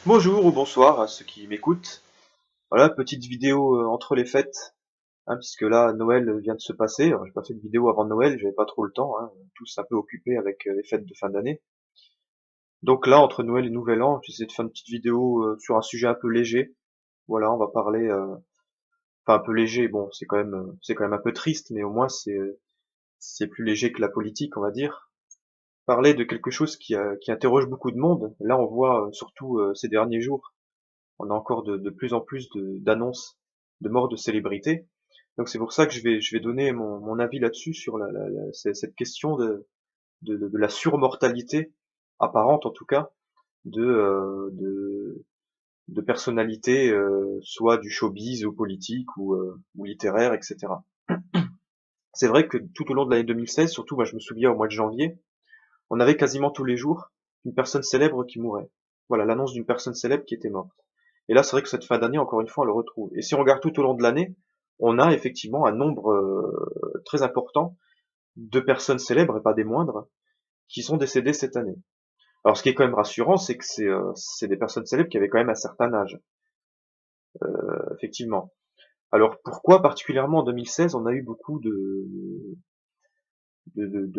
Bonjour ou bonsoir à ceux qui m'écoutent. Voilà, petite vidéo entre les fêtes, puisque là Noël vient de se passer. Alors, j'ai pas fait de vidéo avant Noël, j'avais pas trop le temps, tous un peu occupés avec les fêtes de fin d'année. Donc là, entre Noël et Nouvel An, j'essaie de faire une petite vidéo sur un sujet un peu léger. Voilà, on va parler, enfin un peu léger. Bon, c'est quand même un peu triste, mais au moins c'est plus léger que la politique, on va dire. Parler de quelque chose qui interroge beaucoup de monde. Là, on voit surtout ces derniers jours. On a encore de plus en plus d'annonces de morts de célébrités. Donc c'est pour ça que je vais donner mon avis là-dessus sur cette question de la surmortalité apparente en tout cas de personnalités soit du showbiz ou politique ou littéraire, etc. C'est vrai que tout au long de l'année 2016, surtout moi je me souviens au mois de janvier, on avait quasiment tous les jours une personne célèbre qui mourait. Voilà, l'annonce d'une personne célèbre qui était morte. Et là, c'est vrai que cette fin d'année, encore une fois, on le retrouve. Et si on regarde tout au long de l'année, on a effectivement un nombre très important de personnes célèbres, et pas des moindres, qui sont décédées cette année. Alors, ce qui est quand même rassurant, c'est que c'est des personnes célèbres qui avaient quand même un certain âge, effectivement. Alors, pourquoi particulièrement en 2016, on a eu beaucoup de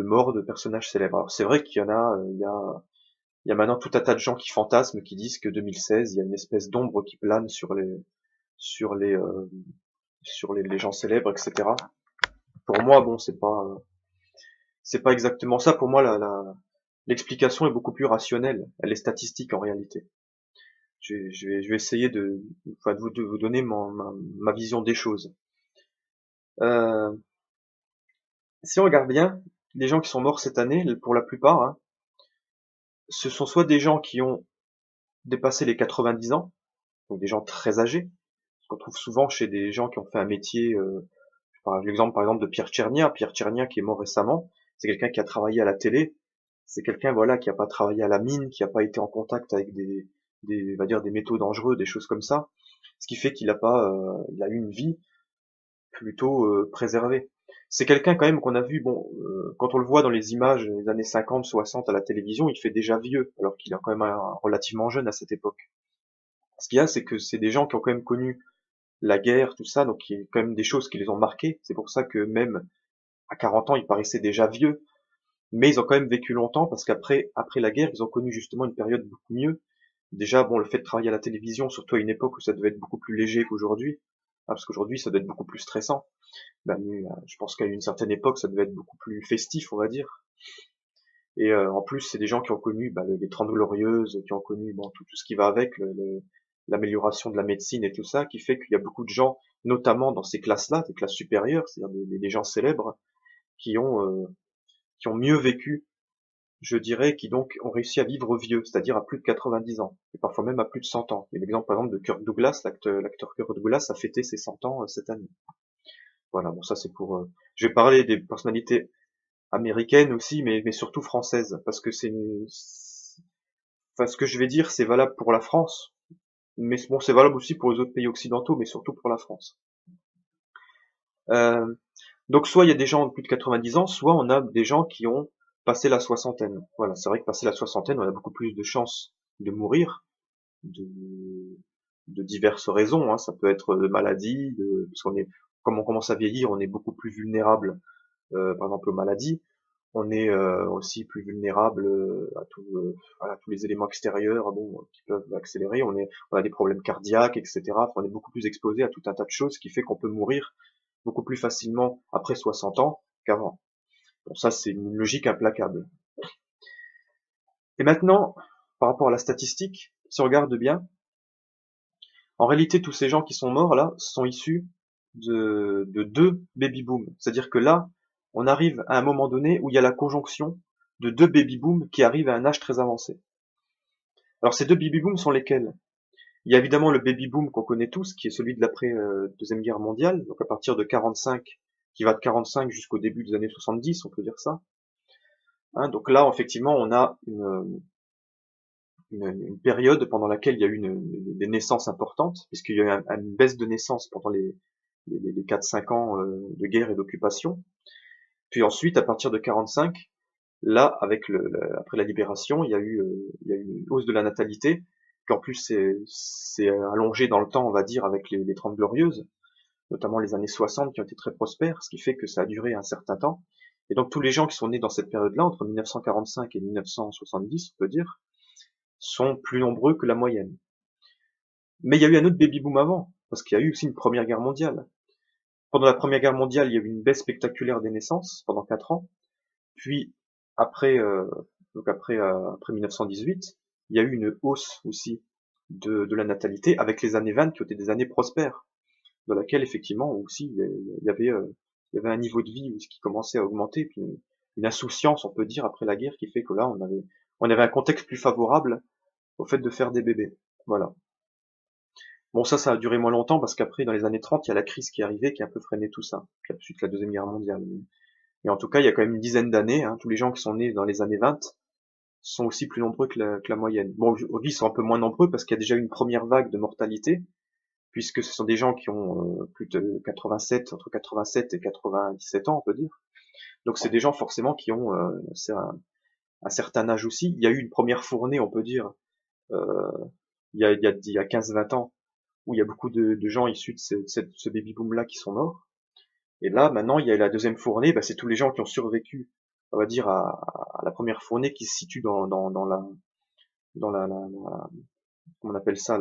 morts de personnages célèbres? Alors, c'est vrai qu'il y en a, il y a maintenant tout un tas de gens qui fantasment, qui disent que 2016, il y a une espèce d'ombre qui plane sur les, euh, les gens célèbres, etc. Pour moi, bon, c'est pas exactement ça. Pour moi, l'explication est beaucoup plus rationnelle. Elle est statistique en réalité. Je vais essayer enfin, de vous donner ma vision des choses. Euh, Si on regarde bien, les gens qui sont morts cette année, pour la plupart, ce sont soit des gens qui ont dépassé les 90 ans, donc des gens très âgés, ce qu'on trouve souvent chez des gens qui ont fait un métier. Par l'exemple, par exemple, de Pierre Tchernia. Pierre Tchernia qui est mort récemment, c'est quelqu'un qui a travaillé à la télé. C'est quelqu'un, voilà, qui a pas travaillé à la mine, qui a pas été en contact avec on va dire, des métaux dangereux, des choses comme ça. Ce qui fait qu'il a pas, il a eu une vie plutôt préservée. C'est quelqu'un quand même qu'on a vu, bon, quand on le voit dans les images des années 50, 60 à la télévision, il fait déjà vieux, alors qu'il est quand même relativement jeune à cette époque. Ce qu'il y a, c'est que c'est des gens qui ont quand même connu la guerre, tout ça, donc il y a quand même des choses qui les ont marqués. C'est pour ça que même à 40 ans, ils paraissaient déjà vieux, mais ils ont quand même vécu longtemps parce qu'après la guerre, ils ont connu justement une période beaucoup mieux. Déjà, bon, le fait de travailler à la télévision, surtout à une époque où ça devait être beaucoup plus léger qu'aujourd'hui, parce qu'aujourd'hui, ça doit être beaucoup plus stressant. Ben, je pense qu'à une certaine époque, ça devait être beaucoup plus festif, on va dire. Et en plus, c'est des gens qui ont connu les 30 glorieuses, qui ont connu bon, tout ce qui va avec, l'amélioration de la médecine et tout ça, qui fait qu'il y a beaucoup de gens, notamment dans ces classes-là, des classes supérieures, c'est-à-dire des gens célèbres, qui ont, euh, qui ont mieux vécu, je dirais, qui donc ont réussi à vivre vieux, c'est-à-dire à plus de 90 ans, et parfois même à plus de 100 ans. Il y a l'exemple par exemple de Kirk Douglas, l'acteur Kirk Douglas a fêté ses 100 ans cette année. Voilà, bon ça c'est pour... Je vais parler des personnalités américaines aussi, mais surtout françaises, parce que enfin, ce que je vais dire c'est valable pour la France, mais bon c'est valable aussi pour les autres pays occidentaux, mais surtout pour la France. Euh, donc soit il y a des gens de plus de 90 ans, soit on a des gens qui ont passé la soixantaine. Voilà, c'est vrai que passé la soixantaine, on a beaucoup plus de chances de mourir, de, de diverses raisons. Ça peut être de maladies, parce qu'on est, comme on commence à vieillir, on est beaucoup plus vulnérable, par exemple aux maladies. On est aussi plus vulnérable à tous les éléments extérieurs, bon, qui peuvent accélérer. On a des problèmes cardiaques, etc. Enfin, on est beaucoup plus exposé à tout un tas de choses, ce qui fait qu'on peut mourir beaucoup plus facilement après 60 ans qu'avant. Bon, ça, c'est une logique implacable. Et maintenant, par rapport à la statistique, si on regarde bien, en réalité, tous ces gens qui sont morts là sont issus de deux baby-booms. C'est-à-dire que là, on arrive à un moment donné où il y a la conjonction de deux baby-booms qui arrivent à un âge très avancé. Alors ces deux baby-booms sont lesquels? Il y a évidemment le baby-boom qu'on connaît tous, qui est celui de l'après-deuxième guerre mondiale, donc à partir de 45, qui va de 45 jusqu'au début des années 70, on peut dire ça. Donc là, effectivement, on a une période pendant laquelle il y a eu des naissances importantes, puisqu'il y a eu une baisse de naissances pendant les 4-5 ans de guerre et d'occupation. Puis ensuite, à partir de 45, là, après la libération, il y a eu une hausse de la natalité, qu'en plus c'est allongé dans le temps, on va dire, avec les 30 glorieuses, notamment les années 60 qui ont été très prospères, ce qui fait que ça a duré un certain temps. Et donc tous les gens qui sont nés dans cette période-là, entre 1945 et 1970, on peut dire, sont plus nombreux que la moyenne. Mais il y a eu un autre baby-boom avant, parce qu'il y a eu aussi une première guerre mondiale. Pendant la première guerre mondiale, il y a eu une baisse spectaculaire des naissances pendant 4 ans. Puis après, après 1918, il y a eu une hausse aussi de la natalité avec les années 20 qui ont été des années prospères, dans laquelle effectivement aussi il y avait un niveau de vie qui commençait à augmenter, puis une insouciance, on peut dire, après la guerre, qui fait que là on avait un contexte plus favorable au fait de faire des bébés. Voilà. Bon, ça a duré moins longtemps parce qu'après, dans les années 30, il y a la crise qui est arrivée, qui a un peu freiné tout ça, puis ensuite la Deuxième Guerre mondiale. Mais en tout cas, il y a quand même une dizaine d'années, hein, tous les gens qui sont nés dans les années 20 sont aussi plus nombreux que la moyenne. Bon, aujourd'hui, ils sont un peu moins nombreux parce qu'il y a déjà eu une première vague de mortalité, puisque ce sont des gens qui ont plus de 87, entre 87 et 97 ans, on peut dire. Donc c'est des gens forcément qui ont un certain âge aussi. Il y a eu une première fournée, on peut dire, euh, il y a 15-20 ans, où il y a beaucoup de gens issus de ce baby-boom-là qui sont morts. Et là, maintenant, il y a la deuxième fournée, bah, c'est tous les gens qui ont survécu, on va dire, à la première fournée qui se situe comment on appelle ça,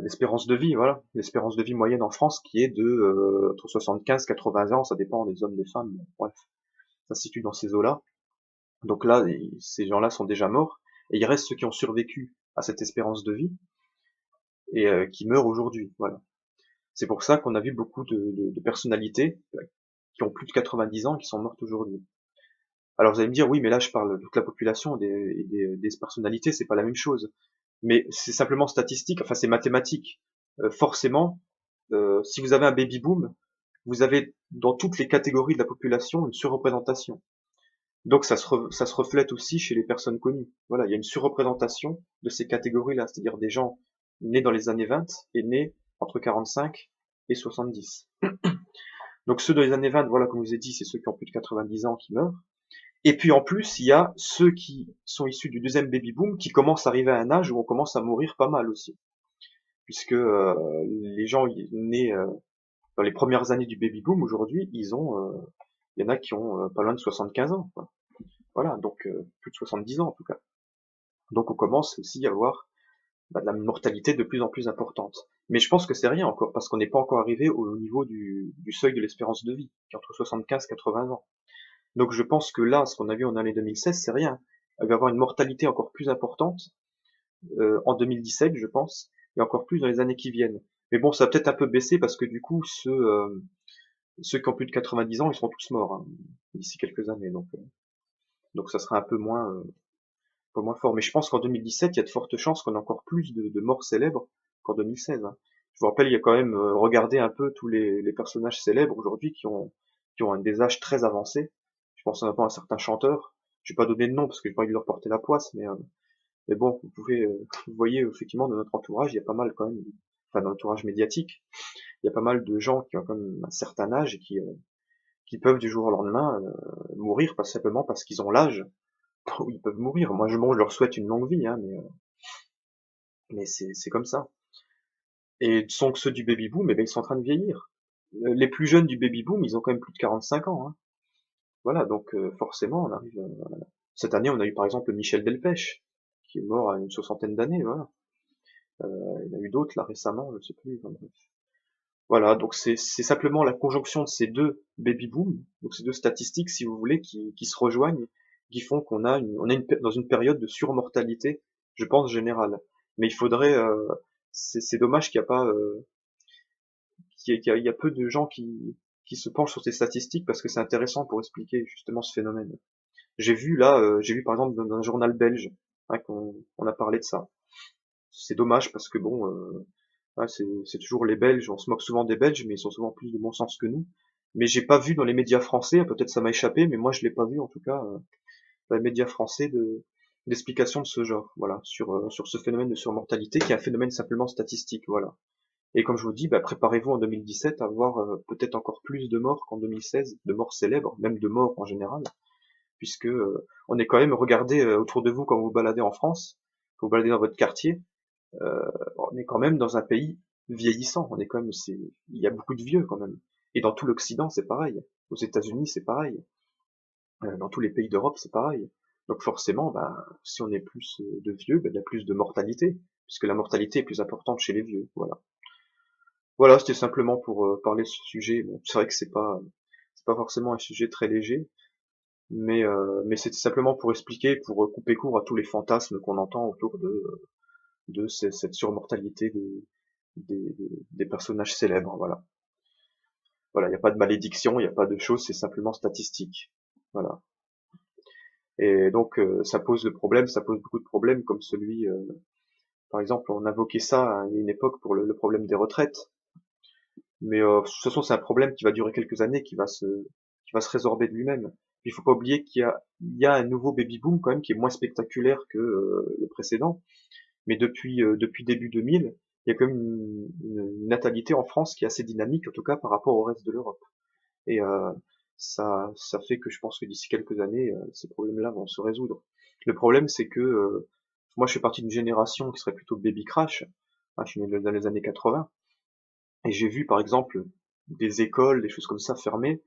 l'espérance de vie, voilà. L'espérance de vie moyenne en France qui est de entre 75 et 80 ans, ça dépend des hommes, des femmes, bref. Ça se situe dans ces eaux-là. Donc là, ces gens-là sont déjà morts, et il reste ceux qui ont survécu à cette espérance de vie, et qui meurent aujourd'hui, voilà. C'est pour ça qu'on a vu beaucoup de personnalités qui ont plus de 90 ans et qui sont mortes aujourd'hui. Alors vous allez me dire, oui, mais là je parle de toute la population, des personnalités, c'est pas la même chose. Mais c'est simplement statistique, enfin c'est mathématique. Forcément, si vous avez un baby boom, vous avez dans toutes les catégories de la population une surreprésentation. Donc ça se reflète aussi chez les personnes connues. Voilà, il y a une surreprésentation de ces catégories-là, c'est-à-dire des gens nés dans les années 20 et nés entre 45 et 70. Donc ceux dans les années 20, voilà, comme je vous ai dit, c'est ceux qui ont plus de 90 ans qui meurent. Et puis en plus, il y a ceux qui sont issus du deuxième baby boom qui commencent à arriver à un âge où on commence à mourir pas mal aussi. Puisque les gens nés dans les premières années du baby boom aujourd'hui, il y en a qui ont pas loin de 75 ans, quoi. Voilà, donc plus de 70 ans en tout cas. Donc on commence aussi à avoir de la mortalité de plus en plus importante. Mais je pense que c'est rien encore, parce qu'on n'est pas encore arrivé au niveau du seuil de l'espérance de vie, qui est entre 75 et 80 ans. Donc je pense que là, ce qu'on a vu en année 2016, c'est rien. Il va y avoir une mortalité encore plus importante en 2017, je pense, et encore plus dans les années qui viennent. Mais bon, ça va peut-être un peu baisser parce que du coup, ceux qui ont plus de 90 ans, ils seront tous morts hein, d'ici quelques années. Donc ça sera un peu moins fort. Mais je pense qu'en 2017, il y a de fortes chances qu'on ait encore plus de morts célèbres qu'en 2016. Hein. Je vous rappelle, il y a quand même regardé un peu tous les personnages célèbres aujourd'hui qui ont des âges très avancés. Je pense notamment à certains chanteurs. Je vais pas donner de nom parce que j'ai pas envie de leur porter la poisse, mais bon, vous voyez effectivement dans notre entourage, il y a pas mal quand même, enfin dans l'entourage médiatique, il y a pas mal de gens qui ont quand même un certain âge et qui peuvent du jour au lendemain mourir, pas simplement parce qu'ils ont l'âge où ils peuvent mourir. Moi, je leur souhaite une longue vie, hein, mais c'est comme ça. Et sont que ceux du baby boom, eh ben ils sont en train de vieillir. Les plus jeunes du baby boom, ils ont quand même plus de 45 ans. Hein. Voilà, donc forcément, on arrive. Cette année, on a eu par exemple Michel Delpech, qui est mort à une soixantaine d'années. Voilà. Il y en a eu d'autres là récemment, je sais plus. Enfin, bref. Voilà, donc c'est simplement la conjonction de ces deux baby boom, donc ces deux statistiques, si vous voulez, qui se rejoignent, qui font on est dans une période de surmortalité, je pense générale. Mais il faudrait, c'est dommage qu'il n'y a pas, il y a peu de gens qui se penchent sur ces statistiques parce que c'est intéressant pour expliquer justement ce phénomène. J'ai vu par exemple dans un journal belge hein, qu'on a parlé de ça. C'est dommage parce que bon, ouais, c'est toujours les Belges, on se moque souvent des Belges, mais ils sont souvent plus de bon sens que nous. Mais j'ai pas vu dans les médias français, peut-être ça m'a échappé, mais moi je l'ai pas vu en tout cas dans les médias français d'explications de ce genre, voilà, sur ce phénomène de surmortalité qui est un phénomène simplement statistique, voilà. Et comme je vous dis, bah, préparez-vous en 2017 à voir peut-être encore plus de morts qu'en 2016, de morts célèbres, même de morts en général, puisque on est quand même regardé autour de vous quand vous vous baladez en France, vous baladez dans votre quartier, on est quand même dans un pays vieillissant. On est quand même, il y a beaucoup de vieux quand même. Et dans tout l'Occident, c'est pareil. Aux États-Unis, c'est pareil. Dans tous les pays d'Europe, c'est pareil. Donc forcément, si on est plus de vieux, il y a plus de mortalité, puisque la mortalité est plus importante chez les vieux. Voilà. Voilà, c'était simplement pour parler de ce sujet. Bon, c'est vrai que c'est pas forcément un sujet très léger, mais c'était simplement pour expliquer, pour couper court à tous les fantasmes qu'on entend autour de cette surmortalité des personnages célèbres. Voilà. Voilà, il n'y a pas de malédiction, il n'y a pas de choses, c'est simplement statistique. Voilà. Et donc ça pose le problème, ça pose beaucoup de problèmes comme celui, par exemple, on invoquait ça à une époque pour le problème des retraites. Mais de toute façon, c'est un problème qui va durer quelques années, qui va se résorber de lui-même. Il faut pas oublier il y a un nouveau baby boom quand même qui est moins spectaculaire que le précédent. Mais depuis début 2000, il y a quand même une natalité en France qui est assez dynamique, en tout cas par rapport au reste de l'Europe. Et ça fait que je pense que d'ici quelques années, ces problèmes-là vont se résoudre. Le problème, c'est que moi, je fais partie d'une génération qui serait plutôt baby crash. Je suis né dans les années 80. Et j'ai vu, par exemple, des écoles, des choses comme ça fermées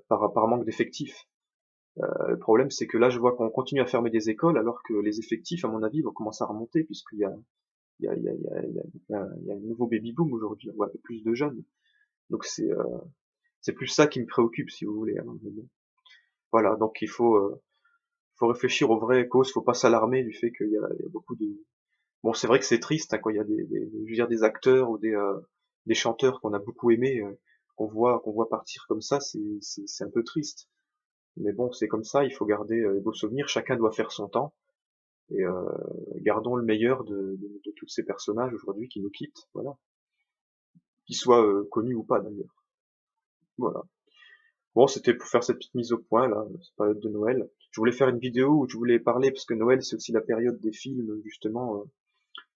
par manque d'effectifs. Le problème, c'est que là, je vois qu'on continue à fermer des écoles alors que les effectifs, à mon avis, vont commencer à remonter puisqu'il y a, il y a, il y a, il y a, il y a un nouveau baby boom aujourd'hui. On voit un peu plus de jeunes. Donc c'est plus ça qui me préoccupe, si vous voulez. Hein. Mais bon. Voilà, donc faut réfléchir aux vraies causes. Faut pas s'alarmer du fait il y a beaucoup de. Bon, c'est vrai que c'est triste hein, quand il y a je veux dire, des acteurs ou des chanteurs qu'on a beaucoup aimés, qu'on voit partir comme ça, c'est un peu triste. Mais bon, c'est comme ça, il faut garder les beaux souvenirs, chacun doit faire son temps, et gardons le meilleur de tous ces personnages aujourd'hui qui nous quittent, voilà. Qu'ils soient connus ou pas d'ailleurs. Voilà. Bon, c'était pour faire cette petite mise au point, là, cette période de Noël. Je voulais faire une vidéo où je voulais parler, parce que Noël, c'est aussi la période des films, justement.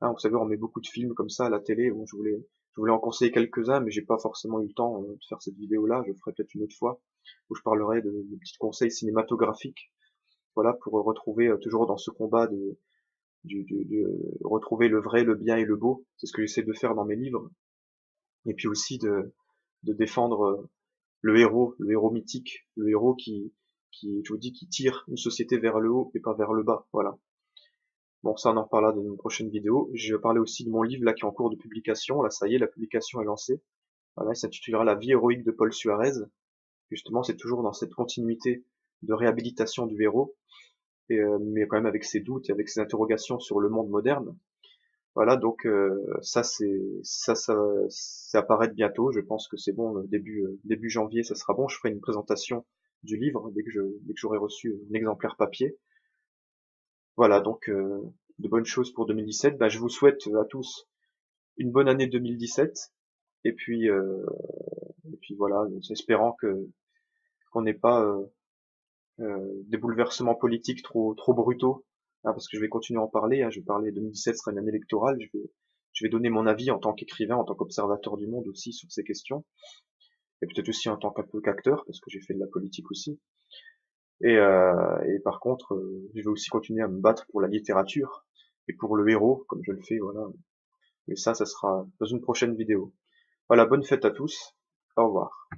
Vous savez, on met beaucoup de films comme ça à la télé. Bon, je voulais en conseiller quelques-uns, mais j'ai pas forcément eu le temps de faire cette vidéo-là. Je ferai peut-être une autre fois, où je parlerai de petits conseils cinématographiques. Voilà, pour retrouver toujours dans ce combat retrouver le vrai, le bien et le beau. C'est ce que j'essaie de faire dans mes livres. Et puis aussi de défendre le héros mythique, le héros je vous dis, qui tire une société vers le haut et pas vers le bas. Voilà. Bon, ça, on en reparlera dans une prochaine vidéo. Je vais parler aussi de mon livre, là, qui est en cours de publication. Là, ça y est, la publication est lancée. Voilà, il s'intitulera La vie héroïque de Paul Suarez. Justement, c'est toujours dans cette continuité de réhabilitation du héros, mais quand même avec ses doutes et avec ses interrogations sur le monde moderne. Voilà, donc ça apparaître bientôt. Je pense que c'est bon, début janvier, ça sera bon. Je ferai une présentation du livre dès que j'aurai reçu un exemplaire papier. Voilà, donc de bonnes choses pour 2017. Je vous souhaite à tous une bonne année 2017. Et puis voilà, en espérant qu'on n'ait pas des bouleversements politiques trop brutaux. Parce que je vais continuer à en parler. Je vais parler 2017 sera une année électorale. Je vais donner mon avis en tant qu'écrivain, en tant qu'observateur du monde aussi sur ces questions. Et peut-être aussi en tant qu'acteur, parce que j'ai fait de la politique aussi. Et par contre, je vais aussi continuer à me battre pour la littérature et pour le héros, comme je le fais, voilà. Et ça sera dans une prochaine vidéo. Voilà, bonne fête à tous. Au revoir.